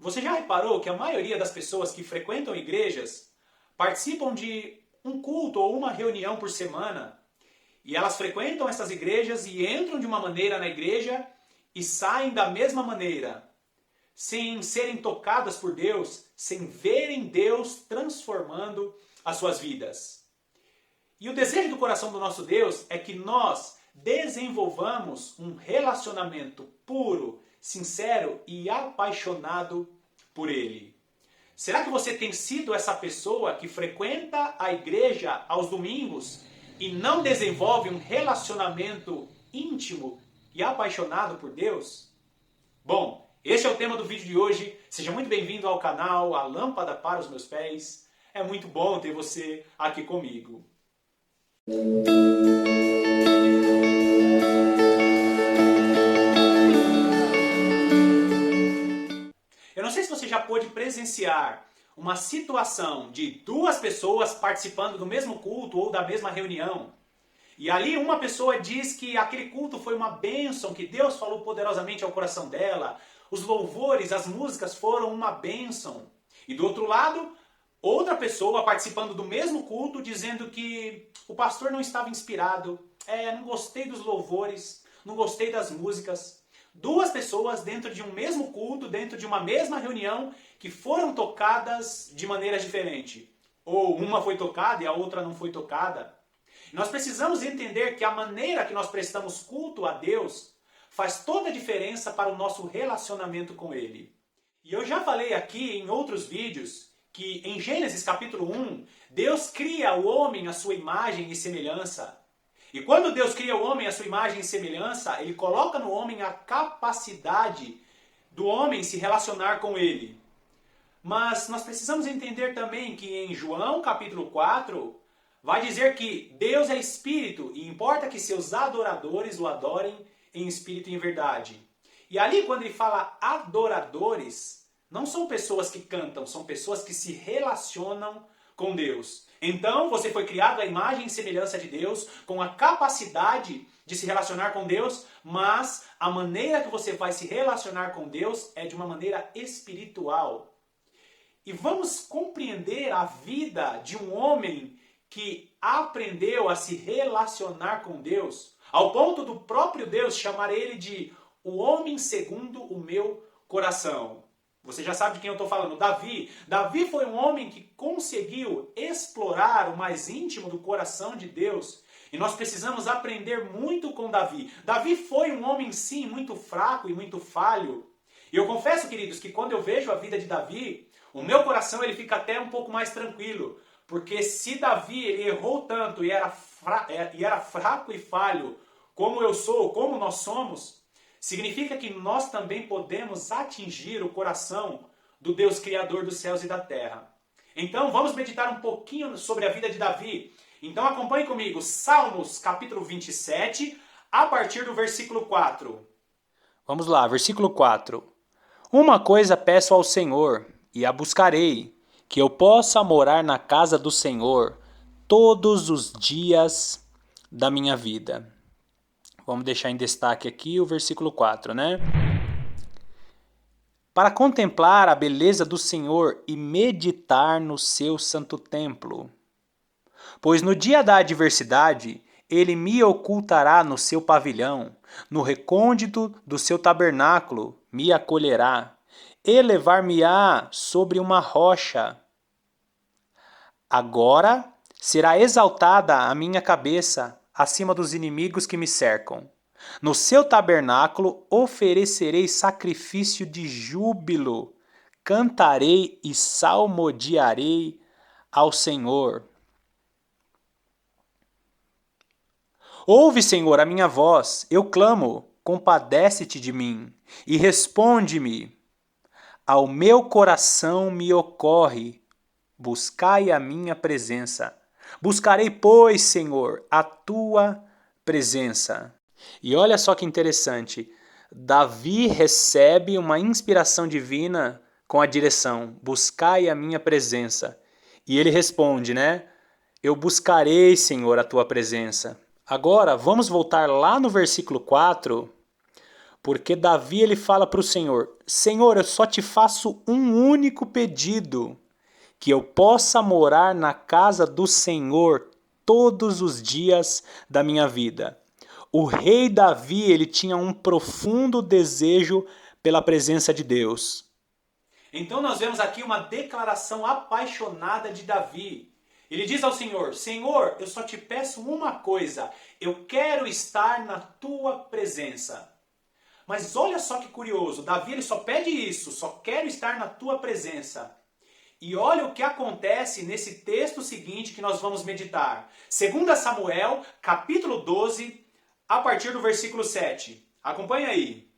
Você já reparou que a maioria das pessoas que frequentam igrejas participam de um culto ou uma reunião por semana e elas frequentam essas igrejas e entram de uma maneira na igreja e saem da mesma maneira, sem serem tocadas por Deus, sem verem Deus transformando as suas vidas. E o desejo do coração do nosso Deus é que nós desenvolvamos um relacionamento puro, sincero e apaixonado por Ele. Será que você tem sido essa pessoa que frequenta a igreja aos domingos e não desenvolve um relacionamento íntimo e apaixonado por Deus? Bom, este é o tema do vídeo de hoje. Seja muito bem-vindo ao canal A Lâmpada para os Meus Pés. É muito bom ter você aqui comigo. Eu não sei se você já pôde presenciar uma situação de duas pessoas participando do mesmo culto ou da mesma reunião. E ali uma pessoa diz que aquele culto foi uma bênção, que Deus falou poderosamente ao coração dela. Os louvores, as músicas foram uma bênção. E do outro lado, outra pessoa participando do mesmo culto dizendo que o pastor não estava inspirado. Não gostei dos louvores, não gostei das músicas. Duas pessoas dentro de um mesmo culto, dentro de uma mesma reunião, que foram tocadas de maneiras diferentes. Ou uma foi tocada e a outra não foi tocada. Nós precisamos entender que a maneira que nós prestamos culto a Deus faz toda a diferença para o nosso relacionamento com Ele. E eu já falei aqui em outros vídeos que em Gênesis capítulo 1, Deus cria o homem à sua imagem e semelhança. E quando Deus cria o homem à sua imagem e semelhança, Ele coloca no homem a capacidade do homem se relacionar com Ele. Mas nós precisamos entender também que em João capítulo 4, vai dizer que Deus é espírito e importa que seus adoradores o adorem em espírito e em verdade. E ali quando ele fala adoradores, não são pessoas que cantam, são pessoas que se relacionam com Deus. Então você foi criado à imagem e semelhança de Deus, com a capacidade de se relacionar com Deus, mas a maneira que você vai se relacionar com Deus é de uma maneira espiritual. E vamos compreender a vida de um homem que aprendeu a se relacionar com Deus, ao ponto do próprio Deus chamar ele de o homem segundo o meu coração. Você já sabe de quem eu estou falando, Davi. Davi foi um homem que conseguiu explorar o mais íntimo do coração de Deus. E nós precisamos aprender muito com Davi. Davi foi um homem, sim, muito fraco e muito falho. E eu confesso, queridos, que quando eu vejo a vida de Davi, o meu coração ele fica até um pouco mais tranquilo. Porque se Davi ele errou tanto e era fraco e falho, como eu sou, como nós somos, significa que nós também podemos atingir o coração do Deus Criador dos céus e da terra. Então vamos meditar um pouquinho sobre a vida de Davi. Então acompanhe comigo Salmos capítulo 27, a partir do versículo 4. Vamos lá, versículo 4. Uma coisa peço ao Senhor, e a buscarei, que eu possa morar na casa do Senhor todos os dias da minha vida. Vamos deixar em destaque aqui o versículo 4, né? Para contemplar a beleza do Senhor e meditar no seu santo templo. Pois no dia da adversidade, ele me ocultará no seu pavilhão, no recôndito do seu tabernáculo me acolherá, elevar-me-á sobre uma rocha. Agora será exaltada a minha cabeça acima dos inimigos que me cercam. No seu tabernáculo oferecerei sacrifício de júbilo, cantarei e salmodiarei ao Senhor. Ouve, Senhor, a minha voz, eu clamo, compadece-te de mim e responde-me. Ao meu coração me ocorre, buscai a minha presença. Buscarei, pois, Senhor, a tua presença. E olha só que interessante, Davi recebe uma inspiração divina com a direção, buscai a minha presença. E ele responde, né? Eu buscarei, Senhor, a tua presença. Agora, vamos voltar lá no versículo 4, Porque Davi ele fala para o Senhor: Senhor, eu só te faço um único pedido, que eu possa morar na casa do Senhor todos os dias da minha vida. O rei Davi ele tinha um profundo desejo pela presença de Deus. Então nós vemos aqui uma declaração apaixonada de Davi. Ele diz ao Senhor: Senhor, eu só te peço uma coisa, eu quero estar na tua presença. Mas olha só que curioso, Davi ele só pede isso, só quero estar na tua presença. E olha o que acontece nesse texto seguinte que nós vamos meditar. 2 Samuel, capítulo 12, a partir do versículo 7. Acompanha aí.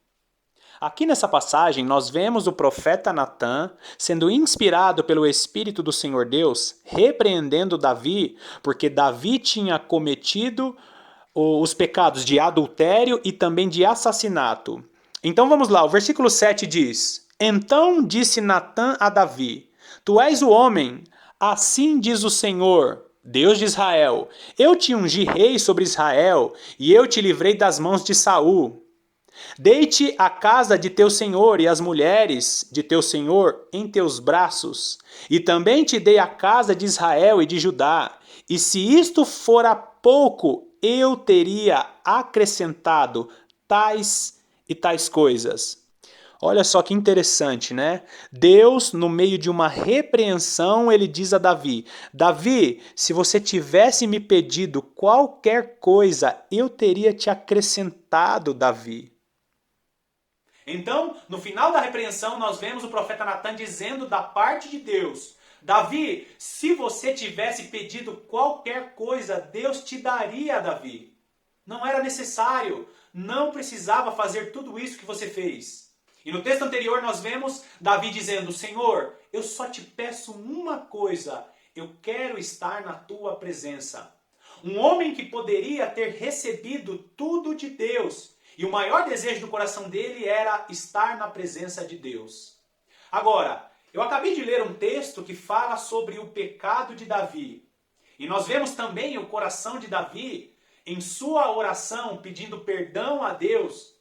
Aqui nessa passagem, nós vemos o profeta Natã sendo inspirado pelo Espírito do Senhor Deus, repreendendo Davi, porque Davi tinha cometido os pecados de adultério e também de assassinato. Então vamos lá, o versículo 7 diz: Então disse Natã a Davi: Tu és o homem, assim diz o Senhor, Deus de Israel: Eu te ungi rei sobre Israel, e eu te livrei das mãos de Saul. Dei-te a casa de teu senhor e as mulheres de teu senhor em teus braços, e também te dei a casa de Israel e de Judá. E se isto fora pouco, eu teria acrescentado tais e tais coisas. Olha só que interessante, né? Deus, no meio de uma repreensão, ele diz a Davi: Davi, se você tivesse me pedido qualquer coisa, eu teria te acrescentado, Davi. Então, no final da repreensão, nós vemos o profeta Natã dizendo da parte de Deus: Davi, se você tivesse pedido qualquer coisa, Deus te daria, Davi. Não era necessário, não precisava fazer tudo isso que você fez. E no texto anterior nós vemos Davi dizendo: Senhor, eu só te peço uma coisa, eu quero estar na tua presença. Um homem que poderia ter recebido tudo de Deus, e o maior desejo do coração dele era estar na presença de Deus. Agora, eu acabei de ler um texto que fala sobre o pecado de Davi. E nós vemos também o coração de Davi em sua oração pedindo perdão a Deus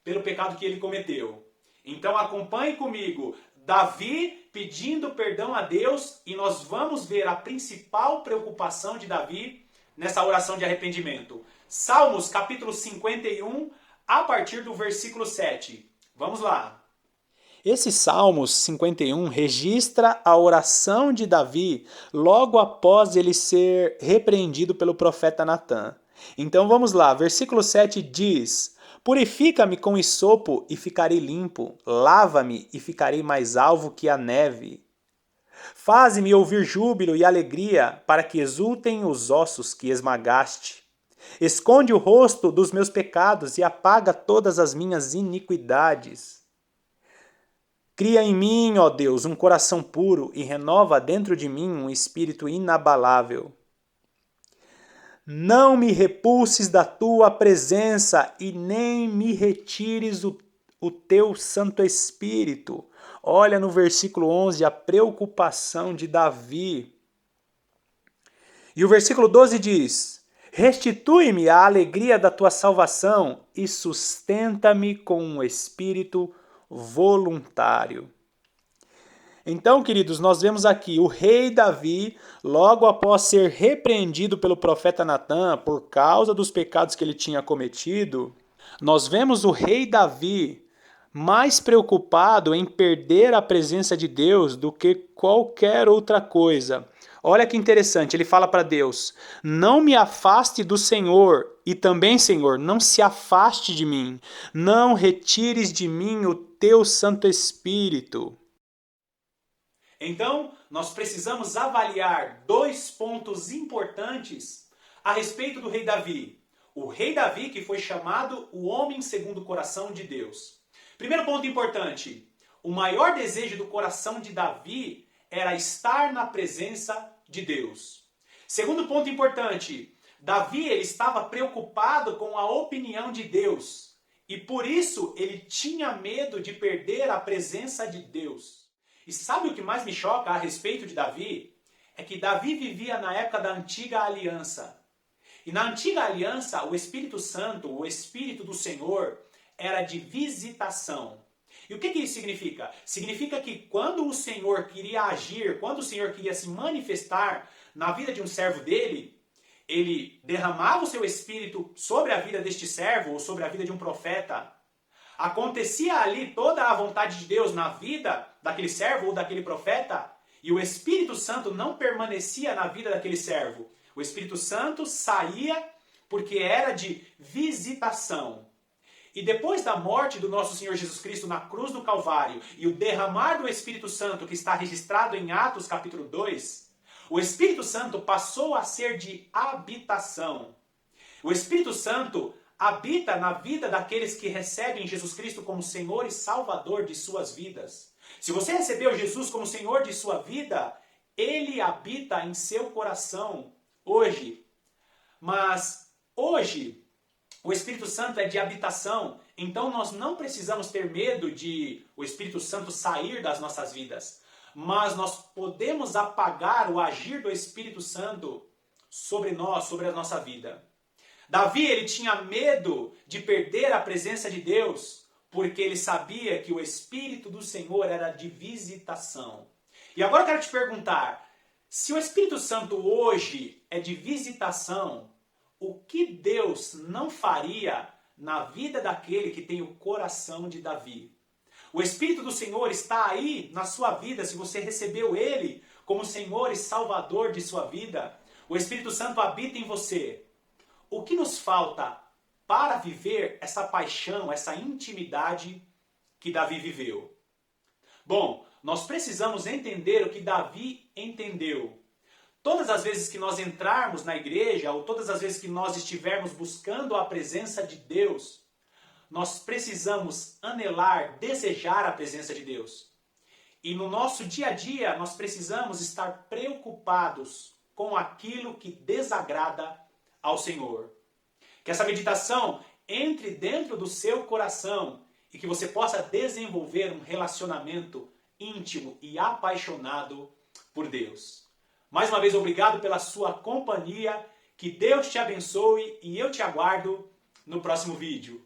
pelo pecado que ele cometeu. Então acompanhe comigo, Davi pedindo perdão a Deus, e nós vamos ver a principal preocupação de Davi nessa oração de arrependimento. Salmos capítulo 51, a partir do versículo 7. Vamos lá. Esse Salmos 51 registra a oração de Davi logo após ele ser repreendido pelo profeta Natã. Então vamos lá, versículo 7 diz: Purifica-me com hisopo e ficarei limpo, lava-me e ficarei mais alvo que a neve. Faze-me ouvir júbilo e alegria, para que exultem os ossos que esmagaste. Esconde o rosto dos meus pecados e apaga todas as minhas iniquidades. Cria em mim, ó Deus, um coração puro e renova dentro de mim um espírito inabalável. Não me repulses da tua presença e nem me retires o teu Santo Espírito. Olha no versículo 11 a preocupação de Davi. E o versículo 12 diz: Restitui-me a alegria da tua salvação e sustenta-me com um espírito voluntário. Então, queridos, nós vemos aqui o rei Davi, logo após ser repreendido pelo profeta Natã por causa dos pecados que ele tinha cometido, nós vemos o rei Davi mais preocupado em perder a presença de Deus do que qualquer outra coisa. Olha que interessante, ele fala para Deus: não me afaste do Senhor, e também, Senhor, não se afaste de mim, não retires de mim o teu Santo Espírito. Então, nós precisamos avaliar dois pontos importantes a respeito do rei Davi. O rei Davi, que foi chamado o homem segundo o coração de Deus. Primeiro ponto importante: o maior desejo do coração de Davi era estar na presença de Deus. Segundo ponto importante: Davi ele estava preocupado com a opinião de Deus, e por isso ele tinha medo de perder a presença de Deus. E sabe o que mais me choca a respeito de Davi? É que Davi vivia na época da antiga aliança. E na antiga aliança, o Espírito Santo, o Espírito do Senhor, era de visitação. E o que isso significa? Significa que quando o Senhor queria agir, quando o Senhor queria se manifestar na vida de um servo dele, ele derramava o seu espírito sobre a vida deste servo ou sobre a vida de um profeta. Acontecia ali toda a vontade de Deus na vida daquele servo ou daquele profeta, e o Espírito Santo não permanecia na vida daquele servo. O Espírito Santo saía porque era de visitação. E depois da morte do nosso Senhor Jesus Cristo na cruz do Calvário e o derramar do Espírito Santo que está registrado em Atos capítulo 2, o Espírito Santo passou a ser de habitação. O Espírito Santo habita na vida daqueles que recebem Jesus Cristo como Senhor e Salvador de suas vidas. Se você recebeu Jesus como Senhor de sua vida, Ele habita em seu coração hoje. Mas hoje, o Espírito Santo é de habitação, então nós não precisamos ter medo de o Espírito Santo sair das nossas vidas. Mas nós podemos apagar o agir do Espírito Santo sobre nós, sobre a nossa vida. Davi, ele tinha medo de perder a presença de Deus, porque ele sabia que o Espírito do Senhor era de visitação. E agora eu quero te perguntar, se o Espírito Santo hoje é de visitação, o que Deus não faria na vida daquele que tem o coração de Davi? O Espírito do Senhor está aí na sua vida, se você recebeu Ele como Senhor e Salvador de sua vida. O Espírito Santo habita em você. O que nos falta para viver essa paixão, essa intimidade que Davi viveu? Bom, nós precisamos entender o que Davi entendeu. Todas as vezes que nós entrarmos na igreja, ou todas as vezes que nós estivermos buscando a presença de Deus, nós precisamos anelar, desejar a presença de Deus. E no nosso dia a dia, nós precisamos estar preocupados com aquilo que desagrada ao Senhor. Que essa meditação entre dentro do seu coração e que você possa desenvolver um relacionamento íntimo e apaixonado por Deus. Mais uma vez, obrigado pela sua companhia, que Deus te abençoe e eu te aguardo no próximo vídeo.